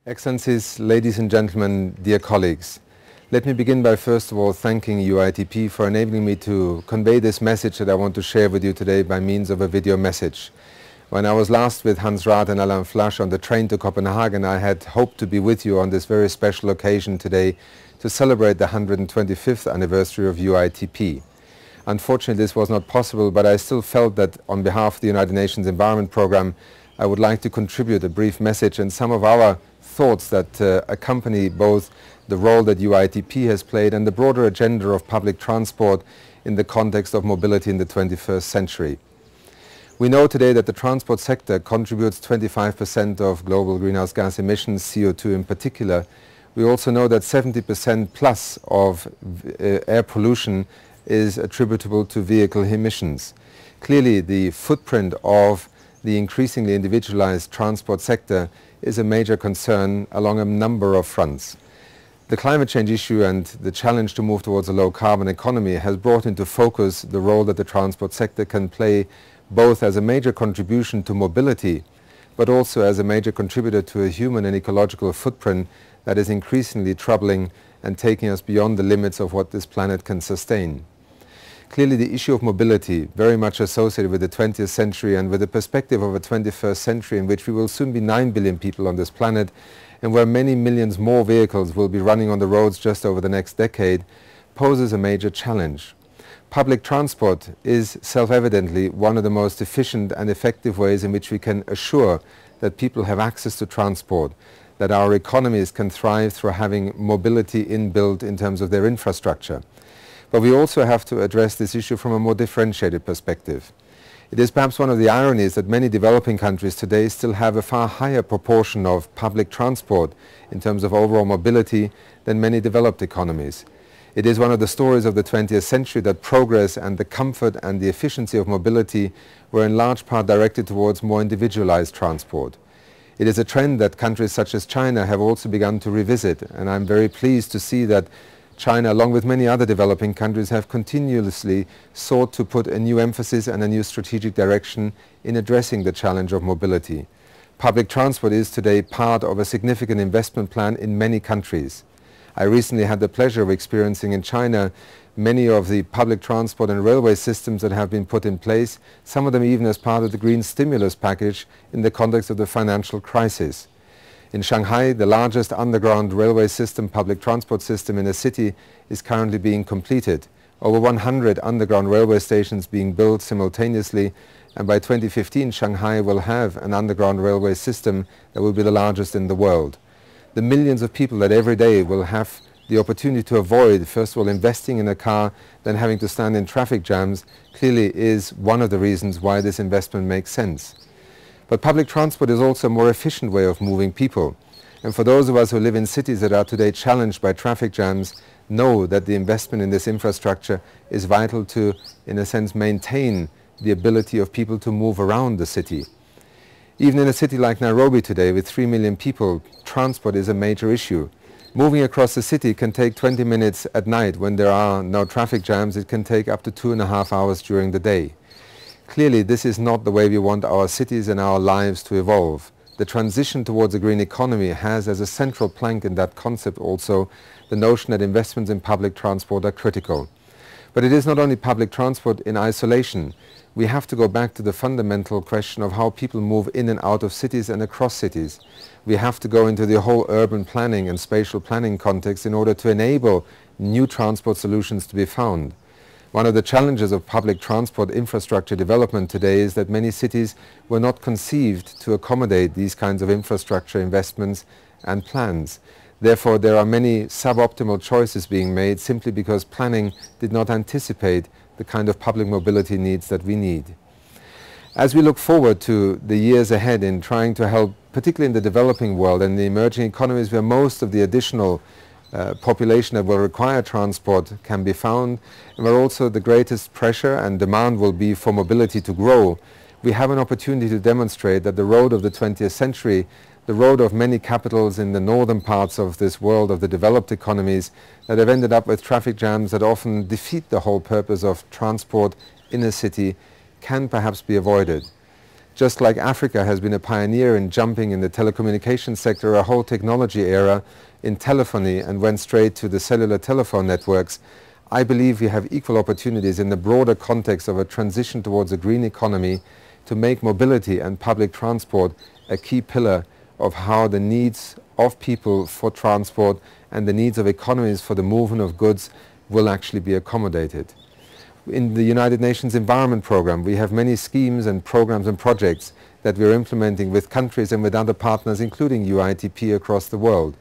Excellencies, ladies and gentlemen, dear colleagues, let me begin by first of all thanking UITP for enabling me to convey this message that I want to share with you today by means of a video message. When I was last with Hans Rath and Alain Flasch on the train to Copenhagen, I had hoped to be with you on this very special occasion today to celebrate the 125th anniversary of UITP. Unfortunately, this was not possible, but I still felt that on behalf of the United Nations Environment Programme, I would like to contribute a brief message and some of our thoughts that accompany both the role that UITP has played and the broader agenda of public transport in the context of mobility in the 21st century. We know today that the transport sector contributes 25% of global greenhouse gas emissions, CO2 in particular. We also know that 70% plus of air pollution is attributable to vehicle emissions. Clearly, the footprint of the increasingly individualized transport sector is a major concern along a number of fronts. The climate change issue and the challenge to move towards a low-carbon economy has brought into focus the role that the transport sector can play both as a major contribution to mobility, but also as a major contributor to a human and ecological footprint that is increasingly troubling and taking us beyond the limits of what this planet can sustain. Clearly, the issue of mobility, very much associated with the 20th century and with the perspective of a 21st century in which we will soon be 9 billion people on this planet and where many millions more vehicles will be running on the roads just over the next decade, poses a major challenge. Public transport is self-evidently one of the most efficient and effective ways in which we can assure that people have access to transport, that our economies can thrive through having mobility inbuilt in terms of their infrastructure. But we also have to address this issue from a more differentiated perspective. It is perhaps one of the ironies that many developing countries today still have a far higher proportion of public transport in terms of overall mobility than many developed economies. It is one of the stories of the 20th century that progress and the comfort and the efficiency of mobility were in large part directed towards more individualized transport. It is a trend that countries such as China have also begun to revisit, and I'm very pleased to see that China, along with many other developing countries, have continuously sought to put a new emphasis and a new strategic direction in addressing the challenge of mobility. Public transport is today part of a significant investment plan in many countries. I recently had the pleasure of experiencing in China many of the public transport and railway systems that have been put in place, some of them even as part of the green stimulus package in the context of the financial crisis. In Shanghai, the largest underground railway system, public transport system in a city is currently being completed. Over 100 underground railway stations being built simultaneously, and by 2015 Shanghai will have an underground railway system that will be the largest in the world. The millions of people that every day will have the opportunity to avoid, first of all, investing in a car, then having to stand in traffic jams, clearly is one of the reasons why this investment makes sense. But public transport is also a more efficient way of moving people. And for those of us who live in cities that are today challenged by traffic jams, know that the investment in this infrastructure is vital to, in a sense, maintain the ability of people to move around the city. Even in a city like Nairobi today, with 3 million people, transport is a major issue. Moving across the city can take 20 minutes at night when there are no traffic jams. It can take up to 2.5 hours during the day. Clearly, this is not the way we want our cities and our lives to evolve. The transition towards a green economy has as a central plank in that concept also the notion that investments in public transport are critical. But it is not only public transport in isolation. We have to go back to the fundamental question of how people move in and out of cities and across cities. We have to go into the whole urban planning and spatial planning context in order to enable new transport solutions to be found. One of the challenges of public transport infrastructure development today is that many cities were not conceived to accommodate these kinds of infrastructure investments and plans. Therefore, there are many suboptimal choices being made simply because planning did not anticipate the kind of public mobility needs that we need. As we look forward to the years ahead in trying to help, particularly in the developing world and the emerging economies where most of the additional population that will require transport can be found, and where also the greatest pressure and demand will be for mobility to grow, we have an opportunity to demonstrate that the road of the 20th century, the road of many capitals in the northern parts of this world, of the developed economies, that have ended up with traffic jams that often defeat the whole purpose of transport in a city, can perhaps be avoided. Just like Africa has been a pioneer in jumping in the telecommunications sector, a whole technology era in telephony, and went straight to the cellular telephone networks, I believe we have equal opportunities in the broader context of a transition towards a green economy to make mobility and public transport a key pillar of how the needs of people for transport and the needs of economies for the movement of goods will actually be accommodated. In the United Nations Environment Programme, we have many schemes and programs and projects that we are implementing with countries and with other partners, including UITP across the world.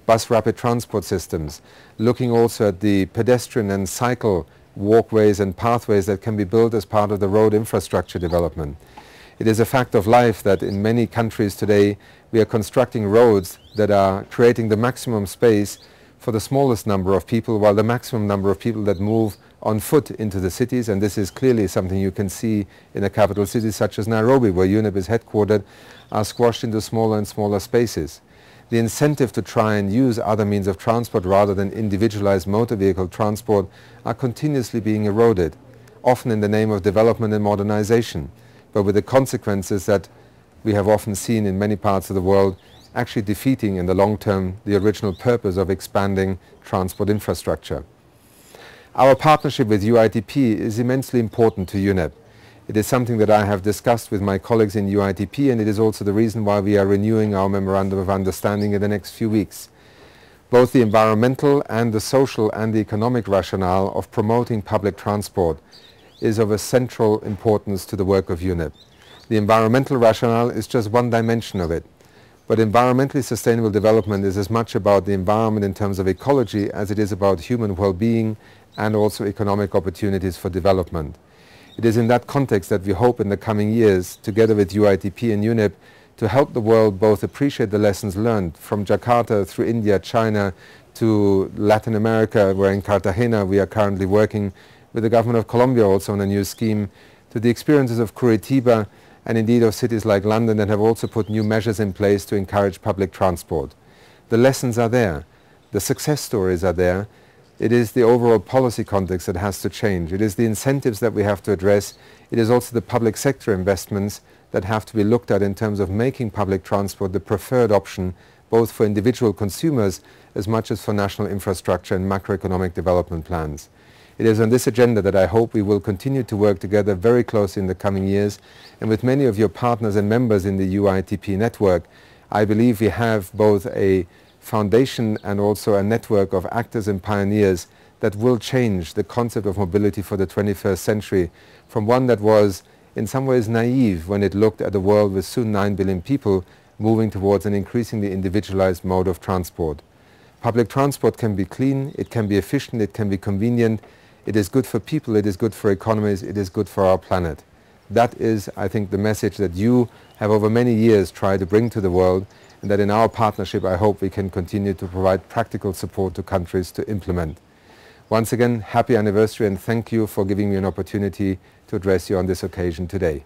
Bus rapid transport systems, looking also at the pedestrian and cycle walkways and pathways that can be built as part of the road infrastructure development. It is a fact of life that in many countries today we are constructing roads that are creating the maximum space for the smallest number of people, while the maximum number of people that move on foot into the cities, and this is clearly something you can see in a capital city such as Nairobi, where UNEP is headquartered, are squashed into smaller and smaller spaces. The incentive to try and use other means of transport rather than individualized motor vehicle transport are continuously being eroded, often in the name of development and modernization, but with the consequences that we have often seen in many parts of the world, actually defeating in the long term the original purpose of expanding transport infrastructure. Our partnership with UITP is immensely important to UNEP. It is something that I have discussed with my colleagues in UITP, and it is also the reason why we are renewing our Memorandum of Understanding in the next few weeks. Both the environmental and the social and the economic rationale of promoting public transport is of a central importance to the work of UNEP. The environmental rationale is just one dimension of it. But environmentally sustainable development is as much about the environment in terms of ecology as it is about human well-being and also economic opportunities for development. It is in that context that we hope in the coming years, together with UITP and UNEP, to help the world both appreciate the lessons learned from Jakarta through India, China, to Latin America, where in Cartagena we are currently working with the government of Colombia also on a new scheme, to the experiences of Curitiba, and indeed of cities like London that have also put new measures in place to encourage public transport. The lessons are there. The success stories are there. It is the overall policy context that has to change. It is the incentives that we have to address. It is also the public sector investments that have to be looked at in terms of making public transport the preferred option, both for individual consumers as much as for national infrastructure and macroeconomic development plans. It is on this agenda that I hope we will continue to work together very closely in the coming years, and with many of your partners and members in the UITP network, I believe we have both a foundation and also a network of actors and pioneers that will change the concept of mobility for the 21st century from one that was in some ways naive when it looked at a world with soon 9 billion people moving towards an increasingly individualized mode of transport. Public transport can be clean, it can be efficient, it can be convenient. It is good for people, it is good for economies, it is good for our planet. That is, I think, the message that you have over many years tried to bring to the world, and that in our partnership I hope we can continue to provide practical support to countries to implement. Once again, happy anniversary, and thank you for giving me an opportunity to address you on this occasion today.